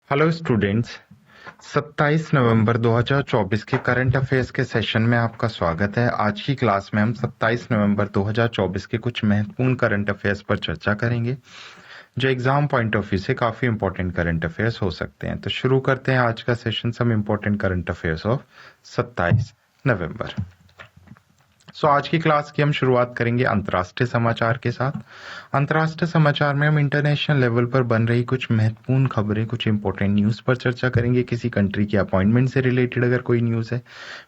Hello students. 27 नवंबर 2024 के current affairs के session में आपका स्वागत है। आज की क्लास में हम 27 नवंबर 2024 के कुछ महत्वपूर्ण करंट अफेयर्स पर चर्चा करेंगे जो एग्जाम पॉइंट ऑफ व्यू से काफी इंपॉर्टेंट करंट अफेयर्स हो सकते हैं। तो शुरू करते हैं आज का session some important current affairs of 27 November. आज की क्लास की हम शुरुआत करेंगे अंतर्राष्ट्रीय समाचार के साथ। अंतर्राष्ट्रीय समाचार में हम इंटरनेशनल लेवल पर बन रही कुछ महत्वपूर्ण खबरें, कुछ इंपॉर्टेंट न्यूज पर चर्चा करेंगे। किसी कंट्री की अपॉइंटमेंट से रिलेटेड अगर कोई न्यूज है,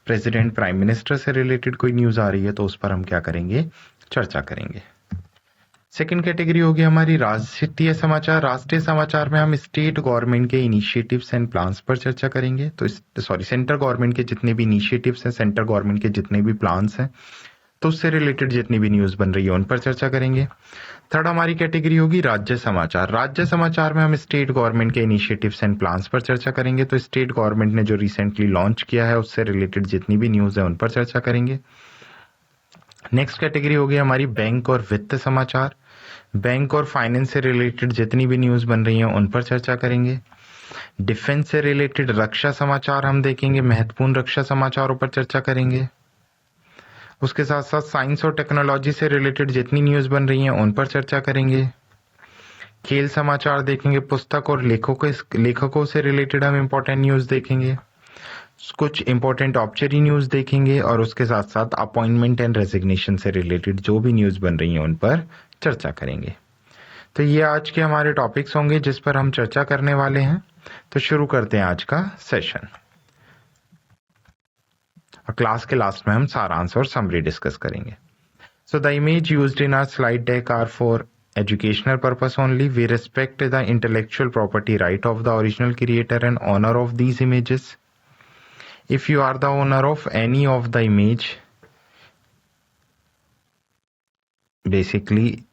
प्रेसिडेंट, प्राइम मिनिस्टर से रिलेटेड कोई न्यूज आ रही है तो उस पर हम क्या करेंगे, चर्चा करेंगे। सेकंड कैटेगरी होगी हमारी राष्ट्रीय समाचार। राष्ट्रीय समाचार में हम स्टेट गवर्नमेंट के इनिशिएटिव्स एंड प्लान्स पर चर्चा करेंगे। तो सेंट्रल गवर्नमेंट के जितने भी इनिशिएटिव्स हैं, सेंट्रल गवर्नमेंट के जितने भी प्लान्स हैं, तो उससे रिलेटेड जितनी भी न्यूज बन रही है उन पर चर्चा करेंगे। थर्ड हमारी कैटेगरी होगी राज्य समाचार। राज्य समाचार में हम स्टेट गवर्नमेंट के इनिशिएटिव्स एंड प्लान्स पर चर्चा करेंगे। तो स्टेट गवर्नमेंट ने जो रिसेंटली लॉन्च किया है उससे रिलेटेड जितनी भी न्यूज है उन पर चर्चा करेंगे। नेक्स्ट कैटेगरी होगी हमारी बैंक और वित्त समाचार। बैंक और फाइनेंस से रिलेटेड जितनी भी न्यूज बन रही है उन पर चर्चा करेंगे। डिफेंस से रिलेटेड रक्षा समाचार हम देखेंगे, महत्वपूर्ण रक्षा समाचारों पर चर्चा करेंगे। उसके साथ साथ साइंस और टेक्नोलॉजी से रिलेटेड जितनी न्यूज बन रही हैं उन पर चर्चा करेंगे। खेल समाचार देखेंगे, पुस्तक और लेखकों से रिलेटेड हम इंपॉर्टेंट न्यूज देखेंगे। कुछ इंपॉर्टेंट ऑब्जेक्टिव न्यूज देखेंगे और उसके साथ साथ अपॉइंटमेंट एंड रेजिग्नेशन से रिलेटेड जो भी न्यूज बन रही है उन पर चर्चा करेंगे। तो ये आज के हमारे टॉपिक्स होंगे जिस पर हम चर्चा करने वाले हैं। तो शुरू करते हैं आज का सेशन। क्लास के लास्ट में हम सारांश और समरी डिस्कस करेंगे। So the image used in our slide deck are for educational purpose only. We respect the intellectual property right of the original creator and owner of these images. If you are the owner of any of the image, basically,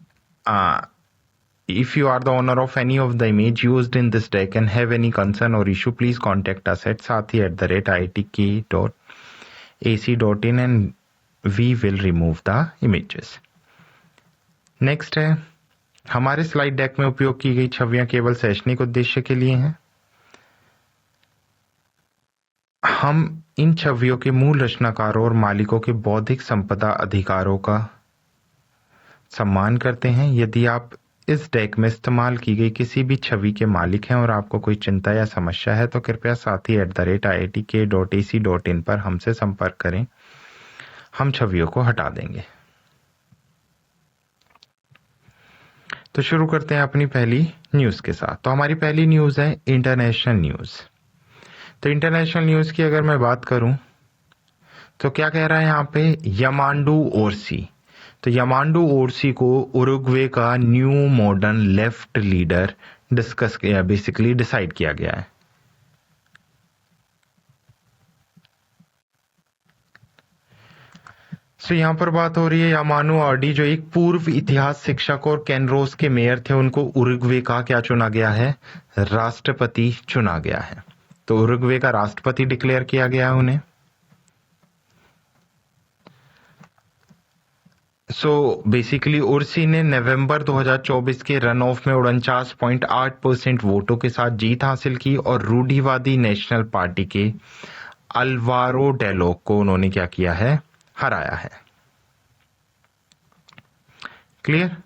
if you are the owner of any of the image used in this deck and have any concern or issue, please contact us at sathi@iitk.ac.in and we will remove the images. Next है, हमारे slide deck में उपयोग की गई छवियां केवल शैक्षणिक उद्देश्य के लिए हैं। हम इन छवियों के मूल रचनाकारों और मालिकों के बौद्धिक संपदा अधिकारों का सम्मान करते हैं। यदि आप इस डेक में इस्तेमाल की गई किसी भी छवि के मालिक हैं और आपको कोई चिंता या समस्या है तो कृपया sathi@iitk.ac.in पर हमसे संपर्क करें। हम छवियों को हटा देंगे। तो शुरू करते हैं अपनी पहली न्यूज के साथ। तो हमारी पहली न्यूज है इंटरनेशनल न्यूज। तो इंटरनेशनल न्यूज की अगर मैं बात करूं तो क्या कह रहा है यहाँ पे, यामांडू ओरसी। तो यामांडू ओरसी को उरुग्वे का new modern left leader basically decide किया गया है। तो यहाँ पर बात हो रही है यामानू आर्डी जो एक पूर्व इतिहास शिक्षक और कैनरोस के मेयर थे, उनको उरुग्वे का क्या चुना गया है, राष्ट्रपति चुना गया है। तो उरुग्वे का राष्ट्रपति डिक्लेयर किया गया है उन्हें। बेसिकली उर्सी ने नवंबर 2024 के रन ऑफ में 49.8% वोटों के साथ जीत हासिल की और रूढ़िवादी नेशनल पार्टी के अल्वारो डेलो को उन्होंने क्या किया है, हराया है। क्लियर।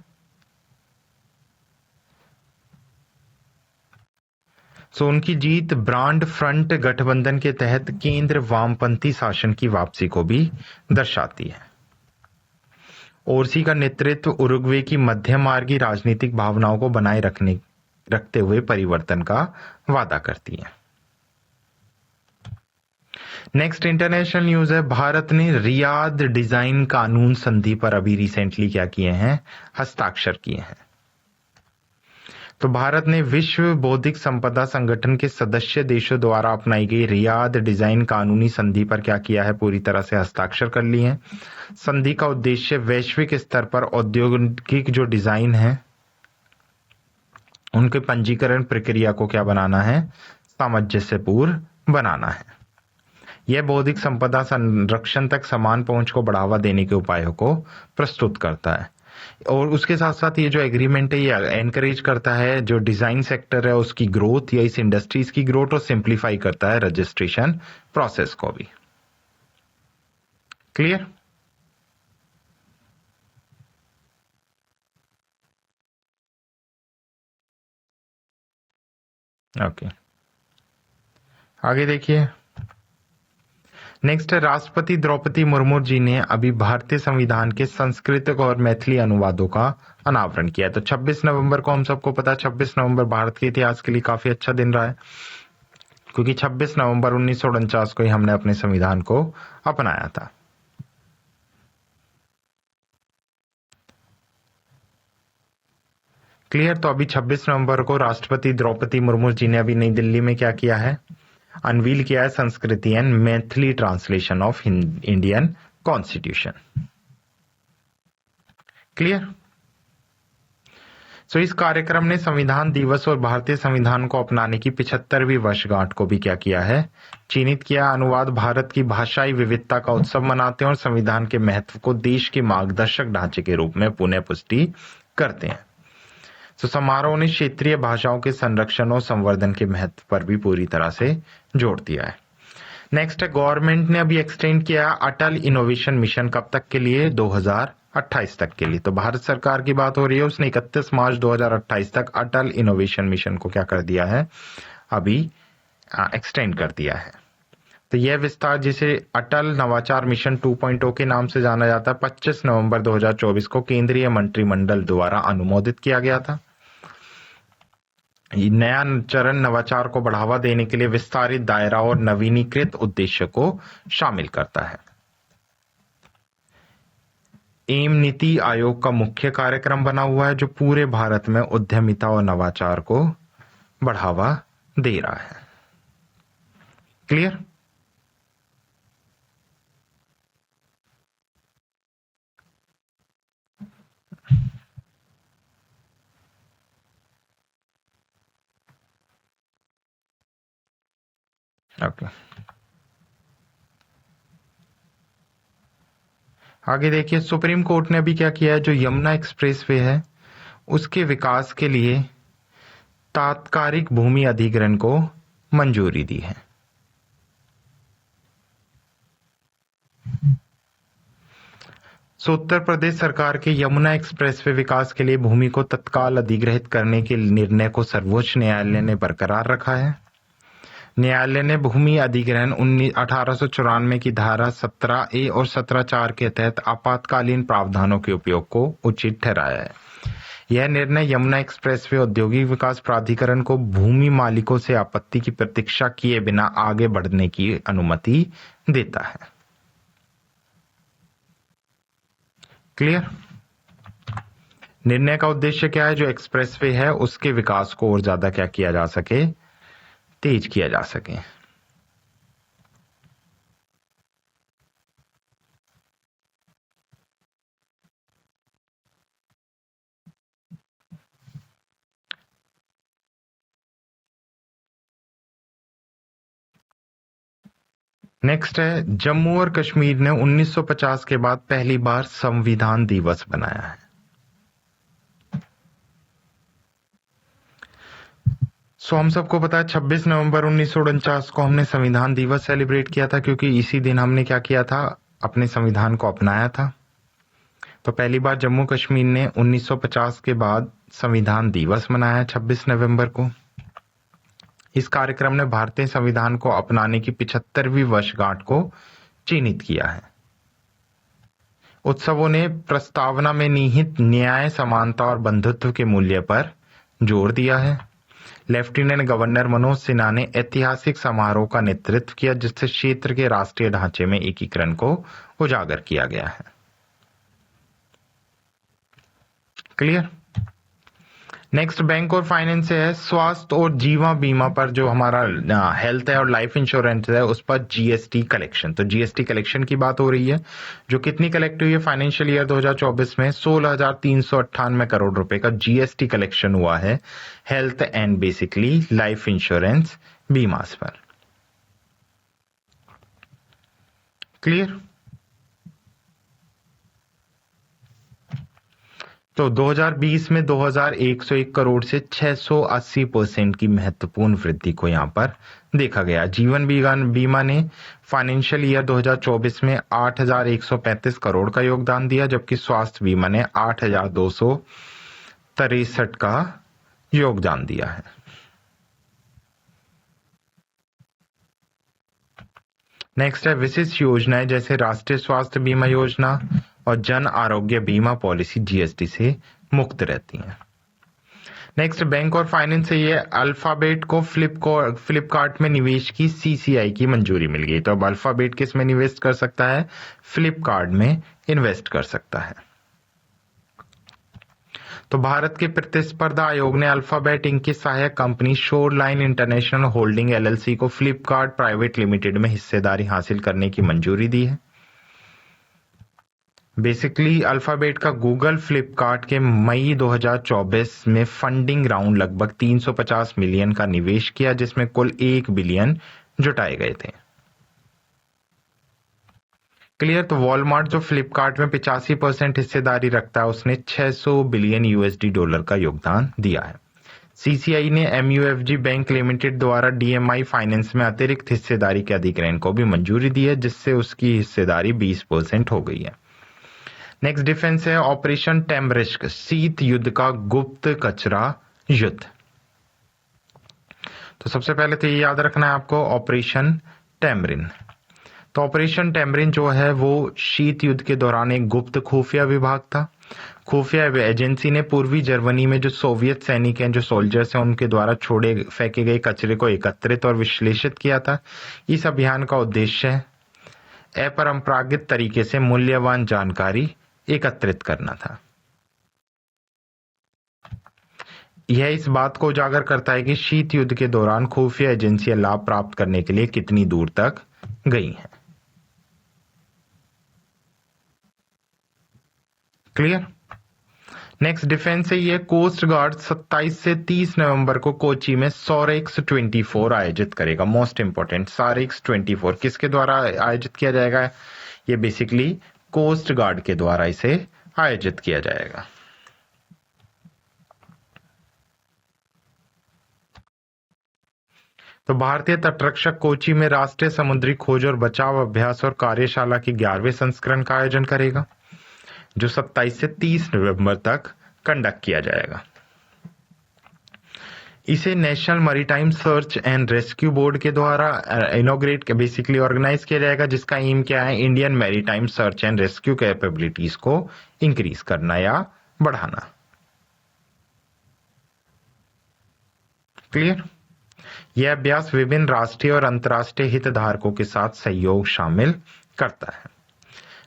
उनकी जीत ब्रांड फ्रंट गठबंधन के तहत केंद्र वामपंथी शासन की वापसी को भी दर्शाती है। ओरसी का नेतृत्व उरुग्वे की मध्यमार्गी राजनीतिक भावनाओं को बनाए रखते हुए परिवर्तन का वादा करती है। नेक्स्ट इंटरनेशनल न्यूज है, भारत ने रियाद डिजाइन कानून संधि पर अभी रिसेंटली क्या किए हैं, हस्ताक्षर किए हैं। तो भारत ने विश्व बौद्धिक संपदा संगठन के सदस्य देशों द्वारा अपनाई गई रियाद डिजाइन कानूनी संधि पर क्या किया है, पूरी तरह से हस्ताक्षर कर लिए हैं। संधि का उद्देश्य वैश्विक स्तर पर औद्योगिक जो डिजाइन है उनके पंजीकरण प्रक्रिया को क्या बनाना है, सामंजस्यपूर्ण बनाना है। यह बौद्धिक संपदा संरक्षण तक समान पहुंच को बढ़ावा देने के उपायों को प्रस्तुत करता है। और उसके साथ साथ ये जो एग्रीमेंट है ये एनकरेज करता है जो डिजाइन सेक्टर है उसकी ग्रोथ या इस इंडस्ट्रीज की ग्रोथ और सिंप्लीफाई करता है रजिस्ट्रेशन प्रोसेस को भी। क्लियर? ओके, आगे देखिए। नेक्स्ट है राष्ट्रपति द्रौपदी मुर्मू जी ने अभी भारतीय संविधान के संस्कृत और मैथिली अनुवादों का अनावरण किया है। तो 26 नवंबर को हम सबको पता है 26 नवंबर भारत के इतिहास के लिए काफी अच्छा दिन रहा है, क्योंकि 26 नवंबर 1949 को ही हमने अपने संविधान को अपनाया था। क्लियर? तो अभी 26 नवंबर को राष्ट्रपति द्रौपदी मुर्मू जी ने अभी नई दिल्ली में क्या किया है, अनवील किया है Sanskrit and Maithili translation of Indian constitution. Clear? So इस कार्यक्रम ने संविधान दिवस और भारतीय संविधान को अपनाने की 75वीं वर्षगांठ को भी क्या किया है, चिन्हित किया। अनुवाद भारत की भाषाई विविधता का उत्सव मनाते हैं और संविधान के महत्व को देश के मार्गदर्शक ढांचे के रूप में पुनः पुष्टि करते हैं। तो समारोह ने क्षेत्रीय भाषाओं के संरक्षण और संवर्धन के महत्व पर भी पूरी तरह से जोर दिया है। नेक्स्ट है गवर्नमेंट ने अभी एक्सटेंड किया अटल इनोवेशन मिशन कब तक के लिए, 2028 तक के लिए। तो भारत सरकार की बात हो रही है, उसने 31 मार्च 2028 तक अटल इनोवेशन मिशन को क्या कर दिया है, अभी एक्सटेंड कर दिया है। तो यह विस्तार जिसे अटल नवाचार मिशन 2.0 के नाम से जाना जाता है 25 नवंबर 2024 को केंद्रीय मंत्रिमंडल द्वारा अनुमोदित किया गया था। नया चरण नवाचार को बढ़ावा देने के लिए विस्तारित दायरा और नवीनीकृत उद्देश्य को शामिल करता है। एम नीति आयोग का मुख्य कार्यक्रम बना हुआ है जो पूरे भारत में उद्यमिता और नवाचार को बढ़ावा दे रहा है। क्लियर? ओके, आगे देखिए। सुप्रीम कोर्ट ने अभी क्या किया है, जो यमुना एक्सप्रेसवे है उसके विकास के लिए तात्कालिक भूमि अधिग्रहण को मंजूरी दी है। उत्तर प्रदेश सरकार के यमुना एक्सप्रेसवे विकास के लिए भूमि को तत्काल अधिग्रहित करने के निर्णय को सर्वोच्च न्यायालय ने बरकरार रखा है। न्यायालय ने भूमि अधिग्रहण 1894 की धारा 17A और 17(4) के तहत आपातकालीन प्रावधानों के उपयोग को उचित ठहराया है। यह निर्णय यमुना एक्सप्रेसवे औद्योगिक विकास प्राधिकरण को भूमि मालिकों से आपत्ति की प्रतीक्षा किए बिना आगे बढ़ने की अनुमति देता है। क्लियर? निर्णय का उद्देश्य क्या है, जो एक्सप्रेसवे है उसके विकास को और ज्यादा क्या किया जा सके, तेज किया जा सके। नेक्स्ट है जम्मू और कश्मीर ने 1950 के बाद पहली बार संविधान दिवस बनाया है। हम सबको पता है 26 नवंबर 1949 को हमने संविधान दिवस सेलिब्रेट किया था, क्योंकि इसी दिन हमने क्या किया था, अपने संविधान को अपनाया था। तो पहली बार जम्मू कश्मीर ने 1950 के बाद संविधान दिवस मनाया 26 नवंबर को। इस कार्यक्रम ने भारतीय संविधान को अपनाने की 75वीं वर्षगांठ को चिन्हित किया है। उत्सवों ने प्रस्तावना में निहित न्याय, समानता और बंधुत्व के मूल्य पर जोर दिया है। लेफ्टिनेंट गवर्नर मनोज सिन्हा ने ऐतिहासिक समारोह का नेतृत्व किया जिससे क्षेत्र के राष्ट्रीय ढांचे में एकीकरण को उजागर किया गया है। क्लियर? नेक्स्ट बैंक और फाइनेंस से है स्वास्थ्य और जीवन बीमा पर, जो हमारा हेल्थ है और लाइफ इंश्योरेंस है उस पर जीएसटी कलेक्शन। तो जीएसटी कलेक्शन की बात हो रही है, जो कितनी कलेक्ट हुई है फाइनेंशियल ईयर 2024 में 16,398 करोड़ रुपए का जीएसटी कलेक्शन हुआ है health and basically life insurance बीमास पर। क्लियर? तो 2020 में 2101 करोड़ से 680% की महत्वपूर्ण वृद्धि को यहाँ पर देखा गया। जीवन बीमा ने फाइनेंशियल ईयर 2024 में 8135 करोड़ का योगदान दिया, जबकि स्वास्थ्य बीमा ने 8263 का योगदान दिया है। नेक्स्ट है विशिष्ट योजनाएं, जैसे राष्ट्रीय स्वास्थ्य बीमा योजना और जन आरोग्य बीमा पॉलिसी जीएसटी से मुक्त रहती हैं। नेक्स्ट बैंक और फाइनेंस से ये अल्फाबेट को फ्लिपकार्ट में निवेश की सीसीआई की मंजूरी मिल गई। तो अब अल्फाबेट किस में निवेश कर सकता है? फ्लिपकार्ट में इन्वेस्ट कर सकता है। तो भारत के प्रतिस्पर्धा आयोग ने अल्फाबेट इंक की सहायक company shoreline international holding LLC को फ्लिपकार्ट प्राइवेट लिमिटेड में हिस्सेदारी हासिल करने की मंजूरी दी है। बेसिकली अल्फाबेट का गूगल फ्लिपकार्ट के मई 2024 में फंडिंग राउंड लगभग 350 मिलियन का निवेश किया, जिसमें कुल 1 बिलियन जुटाए गए थे। क्लियर। तो वॉलमार्ट जो फ्लिपकार्ट में 85% हिस्सेदारी रखता है, उसने 600 बिलियन यूएसडी डॉलर का योगदान दिया है। सीसीआई ने एमयूएफजी बैंक लिमिटेड द्वारा डीएमआई फाइनेंस में अतिरिक्त हिस्सेदारी के अधिग्रहण को भी मंजूरी दी है, जिससे उसकी हिस्सेदारी 20% हो गई है। नेक्स्ट डिफेंस है ऑपरेशन टेमरिस्क, शीत युद्ध का गुप्त कचरा युद्ध। तो सबसे पहले तो ये याद रखना है आपको ऑपरेशन टेमरिन। तो ऑपरेशन टेमरिन जो है वो शीत युद्ध के दौरान एक गुप्त खुफिया विभाग था। खुफिया एजेंसी ने पूर्वी जर्मनी में जो सोवियत सैनिक हैं, जो सोल्जर्स हैं, उनके द्वारा फेंके गए कचरे को एकत्रित और विश्लेषित किया था। इस अभियान का उद्देश्य अपरंपरागत तरीके से मूल्यवान जानकारी एकत्रित करना था। यह इस बात को उजागर करता है कि शीत युद्ध के दौरान खुफिया एजेंसियां लाभ प्राप्त करने के लिए कितनी दूर तक गई हैं। क्लियर। नेक्स्ट डिफेंस है ये कोस्ट गार्ड 27 से 30 नवंबर को कोची में सॉरेक्स 24 आयोजित करेगा। मोस्ट इंपोर्टेंट, सॉरेक्स 24 किसके द्वारा आयोजित किया जाएगा? ये बेसिकली कोस्ट गार्ड के द्वारा इसे आयोजित किया जाएगा। तो भारतीय तटरक्षक कोची में राष्ट्रीय समुद्री खोज और बचाव अभ्यास और कार्यशाला के 11वें संस्करण का आयोजन करेगा, जो 27 से 30 नवंबर तक कंडक्ट किया जाएगा। इसे national maritime search and rescue board के द्वारा इनॉग्रेट बेसिकली ऑर्गेनाइज किया जाएगा, जिसका एम क्या है? Indian maritime search and rescue capabilities को इंक्रीज करना या बढ़ाना। क्लियर। यह अभ्यास विभिन्न राष्ट्रीय और अंतर्राष्ट्रीय हितधारकों के साथ सहयोग शामिल करता है।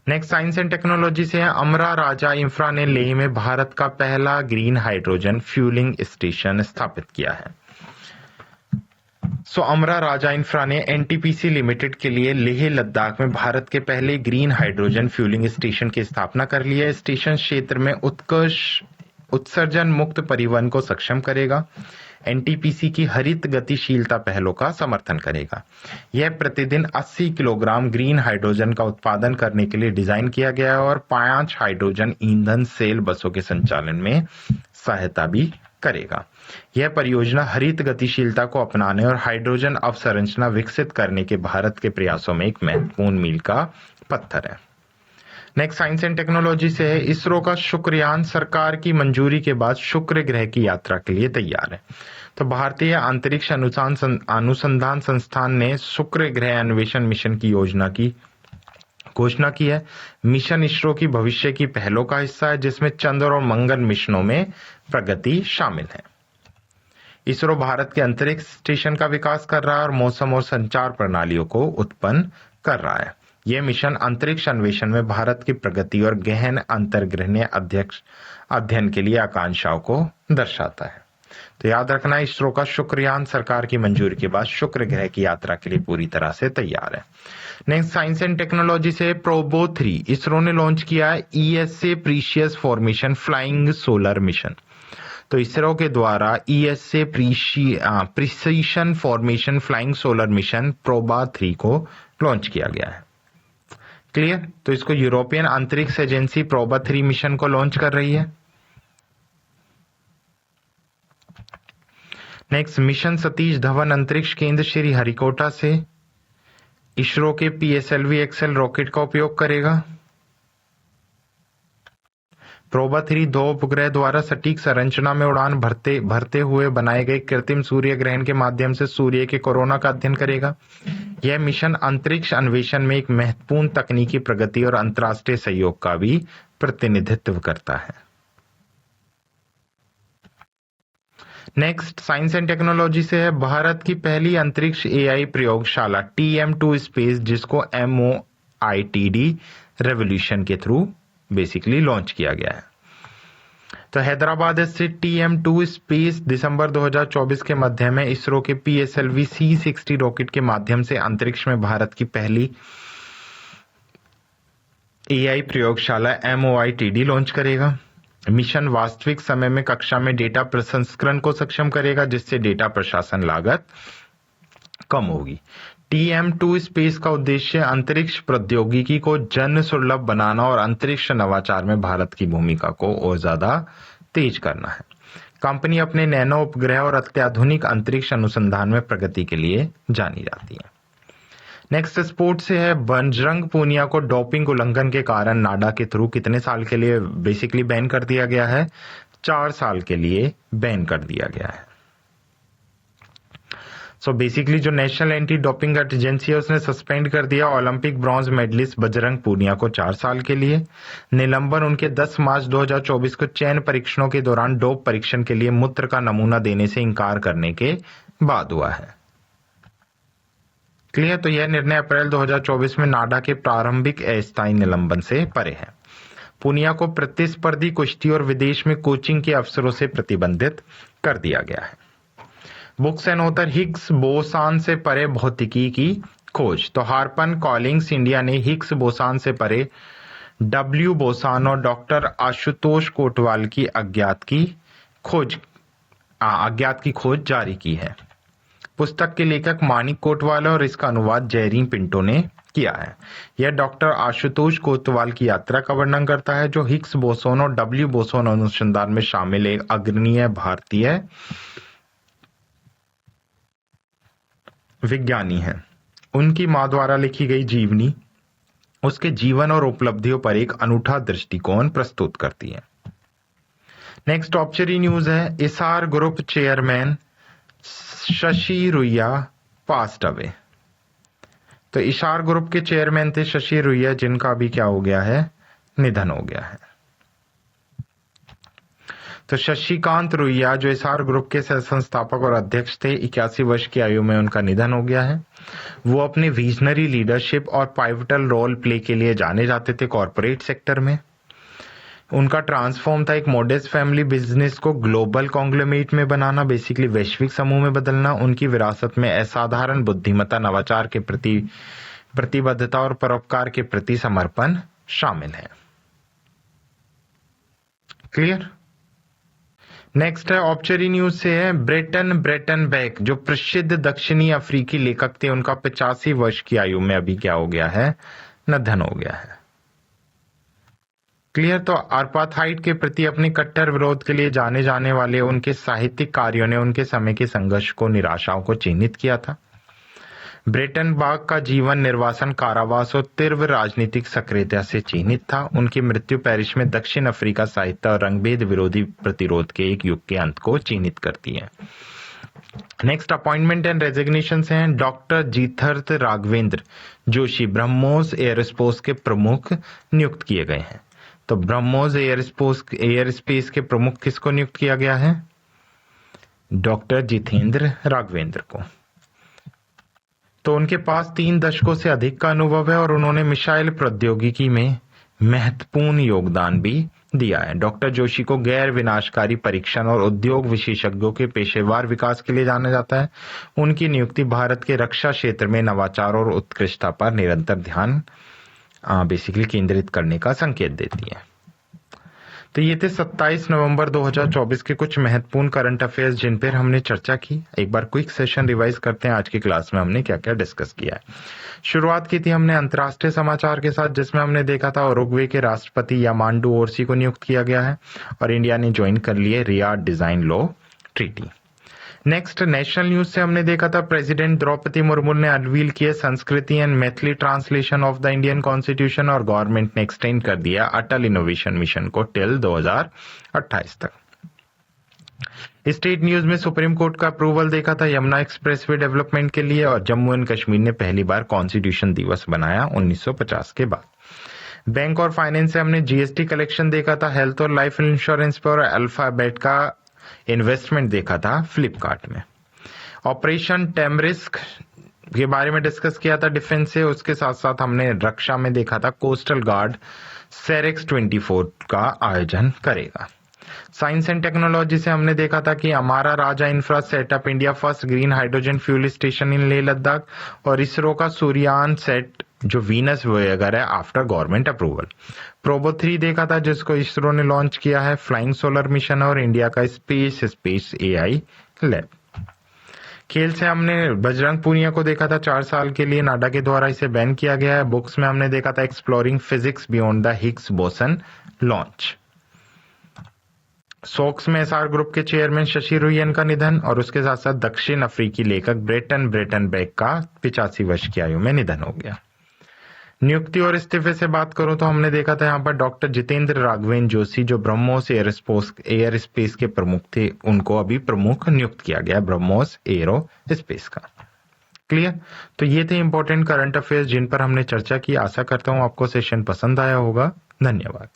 नेक्स्ट साइंस एंड टेक्नोलॉजी से है अमरा राजा इंफ्रा ने लेह में भारत का पहला ग्रीन हाइड्रोजन फ्यूलिंग स्टेशन स्थापित किया है। अमरा राजा इंफ्रा ने एनटीपीसी लिमिटेड के लिए लेह लद्दाख में भारत के पहले ग्रीन हाइड्रोजन फ्यूलिंग स्टेशन की स्थापना कर ली है। स्टेशन क्षेत्र में उत्सर्जन मुक्त परिवहन को सक्षम करेगा, एनटीपीसी की हरित गतिशीलता पहलों का समर्थन करेगा। यह प्रतिदिन 80 किलोग्राम ग्रीन हाइड्रोजन का उत्पादन करने के लिए डिजाइन किया गया है और 5 हाइड्रोजन ईंधन सेल बसों के संचालन में सहायता भी करेगा। यह परियोजना हरित गतिशीलता को अपनाने और हाइड्रोजन अवसंरचना विकसित करने के भारत के प्रयासों में एक महत्वपूर्ण मील का पत्थर है। नेक्स्ट साइंस एंड टेक्नोलॉजी से है इसरो का शुक्रयान सरकार की मंजूरी के बाद शुक्र ग्रह की यात्रा के लिए तैयार है। तो भारतीय अंतरिक्ष अनुसंधान संस्थान ने शुक्र ग्रह अन्वेषण मिशन की घोषणा की है। मिशन इसरो की भविष्य की पहलों का हिस्सा है, जिसमें चंद्र और मंगल मिशनों में प्रगति शामिल है। इसरो भारत के अंतरिक्ष स्टेशन का विकास कर रहा है और मौसम और संचार प्रणालियों को उत्पन्न कर रहा है। यह मिशन अंतरिक्ष अन्वेषण में भारत की प्रगति और गहन अंतर्ग्रहणीय अध्ययन के लिए आकांक्षाओं को दर्शाता है। तो याद रखना, इसरो का शुक्रयान सरकार की मंजूरी के बाद शुक्र ग्रह की यात्रा के लिए पूरी तरह से तैयार है। नेक्स्ट साइंस एंड टेक्नोलॉजी से प्रोबो 3 इसरो ने लॉन्च किया है ESA precious formation flying solar mission. तो इसरो के द्वारा ESA precision formation flying solar mission PROBA 3 को लॉन्च किया गया है। क्लियर। तो इसको यूरोपियन अंतरिक्ष एजेंसी प्रोबा 3 मिशन को लॉन्च कर रही है। नेक्स्ट, मिशन सतीश धवन अंतरिक्ष केंद्र श्री हरिकोटा से इसरो के PSLV XL रॉकेट का उपयोग करेगा। प्रोबा 3 2 उपग्रह द्वारा सटीक संरचना में उड़ान भरते हुए बनाए गए कृत्रिम सूर्य ग्रहण के माध्यम से सूर्य के कोरोना का अध्ययन करेगा। यह मिशन अंतरिक्ष अन्वेषण में एक महत्वपूर्ण तकनीकी प्रगति और अंतर्राष्ट्रीय सहयोग का भी प्रतिनिधित्व करता है। नेक्स्ट, साइंस एंड टेक्नोलॉजी से है। भारत की पहली अंतरिक्ष AI प्रयोगशाला TM2 स्पेस, जिसको MOITD रेवोल्यूशन के थ्रू बेसिकली लॉन्च किया गया है। तो हैदराबाद स्थित TM2 स्पेस दिसंबर 2024 के मध्य में इसरो के PSLV C60 रॉकेट के माध्यम से अंतरिक्ष में भारत की पहली AI प्रयोगशाला MOITD लॉन्च करेगा। मिशन वास्तविक समय में कक्षा में डेटा प्रसंस्करण को सक्षम करेगा, जिससे डेटा प्रशासन लागत कम होगी। TM2 स्पेस का उद्देश्य अंतरिक्ष प्रौद्योगिकी को जन सुलभ बनाना और अंतरिक्ष नवाचार में भारत की भूमिका को और ज्यादा तेज करना है। कंपनी अपने नैनो उपग्रह और अत्याधुनिक अंतरिक्ष अनुसंधान में प्रगति के लिए जानी जाती है। नेक्स्ट, स्पोर्ट से है। बजरंग पूनिया को डोपिंग उल्लंघन के कारण नाडा के थ्रू कितने साल के लिए बेसिकली बैन कर दिया गया है? 4 साल के लिए बैन कर दिया गया है। सो बेसिकली जो नेशनल एंटी डोपिंग एजेंसी है उसने सस्पेंड कर दिया Olympic bronze medalist Bajrang Punia को 4 साल के लिए। निलंबन उनके 10 मार्च 2024 को चयन परीक्षणों के दौरान डोप परीक्षण के लिए मूत्र का नमूना देने से इनकार करने के बाद हुआ है। क्लियर? तो यह निर्णय अप्रैल 2024 में नाडा के प्रारंभिक अस्थायी निलंबन से परे है। पूनिया को प्रतिस्पर्धी कुश्ती और विदेश में कोचिंग के अवसरों से प्रतिबंधित कर दिया गया है। Books and author, Higgs boson से परे भौतिकी की खोज। तो हार्पर कॉलिंग्स इंडिया ने हिग्स बोसान से परे W बोसान और डॉक्टर आशुतोष कोटवाल की अज्ञात की खोज जारी की है। पुस्तक के लेखक मानिक कोटवाल और इसका अनुवाद जयरीन पिंटो ने किया है। यह डॉक्टर आशुतोष कोतवाल की यात्रा का वर्णन करता है, जो हिग्स बोसोन और W बोसोन अनुसंधान में शामिल एक अग्रणीय भारतीय विज्ञानी है। उनकी मां द्वारा लिखी गई जीवनी उसके जीवन और उपलब्धियों पर एक अनूठा दृष्टिकोण प्रस्तुत करती है। नेक्स्ट ऑब्चरी न्यूज है। Essar group chairman Shashi Ruia passed away. तो इशार ग्रुप के चेयरमैन थे शशि रुइया, जिनका भी क्या हो गया है? निधन हो गया है। तो शशिकांत रुइया जो इसार ग्रुप के संस्थापक और अध्यक्ष थे, 81 वर्ष की आयु में उनका निधन हो गया है। वो अपने विजनरी लीडरशिप और पाइवटल रोल प्ले के लिए जाने जाते थे कॉर्पोरेट सेक्टर में। उनका ट्रांसफॉर्म था एक मॉडेस्ट फैमिली बिजनेस को ग्लोबल कॉन्ग्लोमेरेट में बनाना, बेसिकली वैश्विक समूह में बदलना। उनकी विरासत में असाधारण बुद्धिमत्ता, नवाचार के प्रति प्रतिबद्धता और परोपकार के प्रति समर्पण शामिल है। क्लियर? नेक्स्ट है ऑब्चरी न्यूज से है। ब्रेटन बैक जो प्रसिद्ध दक्षिणी अफ्रीकी लेखक थे, उनका 85 वर्ष की आयु में अभी क्या हो गया है? निधन हो गया है। क्लियर? तो अपार्थाइड के प्रति अपने कट्टर विरोध के लिए जाने जाने वाले उनके साहित्यिक कार्यों ने उनके समय के संघर्ष को, निराशाओं को चिन्हित किया था। ब्रेटन बाग का जीवन निर्वासन, कारावास और तीव्र राजनीतिक सक्रियता से चिन्हित था। उनकी मृत्यु पेरिस में दक्षिण अफ्रीका साहित्य और रंगभेद विरोधी प्रतिरोध के एक युग के अंत को चिन्हित करती है। नेक्स्ट अपॉइंटमेंट एंड रेजिग्नेशन हैं। डॉक्टर जीथर्थ राघवेंद्र जोशी ब्रह्मोस एयरस्पेस के प्रमुख नियुक्त किए गए हैं। तो ब्रह्मोस एयरस्पेस के प्रमुख किसको नियुक्त किया गया है? डॉक्टर जितेंद्र राघवेंद्र को। तो उनके पास 3 दशकों से अधिक का अनुभव है और उन्होंने मिसाइल प्रौद्योगिकी में महत्वपूर्ण योगदान भी दिया है। डॉक्टर जोशी को गैर विनाशकारी परीक्षण और उद्योग विशेषज्ञों के पेशेवर विकास के लिए जाना जाता है। उनकी नियुक्ति भारत के रक्षा क्षेत्र में नवाचार और उत्कृष्टता पर निरंतर ध्यान बेसिकली केंद्रित करने का संकेत देती है। तो ये थे 27 नवंबर 2024 के कुछ महत्वपूर्ण करंट अफेयर्स जिन पर हमने चर्चा की। एक बार क्विक सेशन रिवाइज करते हैं आज की क्लास में हमने क्या क्या डिस्कस किया है। शुरुआत की थी हमने अंतर्राष्ट्रीय समाचार के साथ, जिसमें हमने देखा था उरुग्वे के राष्ट्रपति यामांडू ओरसी को नियुक्त किया गया है और इंडिया ने ज्वाइन कर लिए Riyadh design law treaty. Next national news से हमने देखा था प्रेसिडेंट द्रौपदी मुर्मू ने अनवील किए संस्कृति and Maithili translation of the Indian constitution और गवर्नमेंट ने एक्सटेंड कर दिया अटल इनोवेशन मिशन को टिल 2028 तक। स्टेट न्यूज में सुप्रीम कोर्ट का अप्रूवल देखा था यमुना एक्सप्रेसवे डेवलपमेंट के लिए और जम्मू एंड कश्मीर ने पहली बार कॉन्स्टिट्यूशन दिवस बनाया 1950 के बाद। बैंक और फाइनेंस से हमने जीएसटी कलेक्शन देखा था, हेल्थ और लाइफ इंश्योरेंस पर अल्फाबेट का इन्वेस्टमेंट देखा था फ्लिपकार्ट में। ऑपरेशन टेमरिस्क के बारे में डिस्कस किया था डिफेंस से, उसके साथ साथ हमने रक्षा में देखा था कोस्टल गार्ड सेरेक्स 24 का आयोजन करेगा। साइंस एंड टेक्नोलॉजी से हमने देखा था कि हमारा राजा infra setup India first green hydrogen fuel station in Leh Ladakh और इसरो का सूर्यान सेट जो वीनस वोयेगर है आफ्टर गवर्नमेंट अप्रूवल। प्रोबो 3 देखा था जिसको इसरो ने लॉन्च किया है, फ्लाइंग सोलर मिशन और इंडिया का स्पेस एआई लैब। खेल से हमने बजरंग पूनिया को देखा था 4 साल के लिए नाडा के द्वारा इसे बैन किया गया है। बुक्स में हमने देखा था exploring physics beyond the Higgs boson launch. Socks में एसआर ग्रुप के चेयरमैन शशि रुयन का निधन और उसके साथ साथ दक्षिण अफ्रीकी लेखक ब्रेटन बेक का 85 वर्ष की आयु में निधन हो गया। नियुक्ति और इस्तीफे से बात करूं तो हमने देखा था यहाँ पर डॉक्टर जितेंद्र राघवेन जोशी जो ब्रह्मोस एयर स्पेस के प्रमुख थे, उनको अभी प्रमुख नियुक्त किया गया ब्रह्मोस एरो स्पेस का। क्लियर? तो ये थे इंपॉर्टेंट करंट अफेयर्स जिन पर हमने चर्चा की। आशा करता हूं आपको सेशन पसंद आया होगा। धन्यवाद।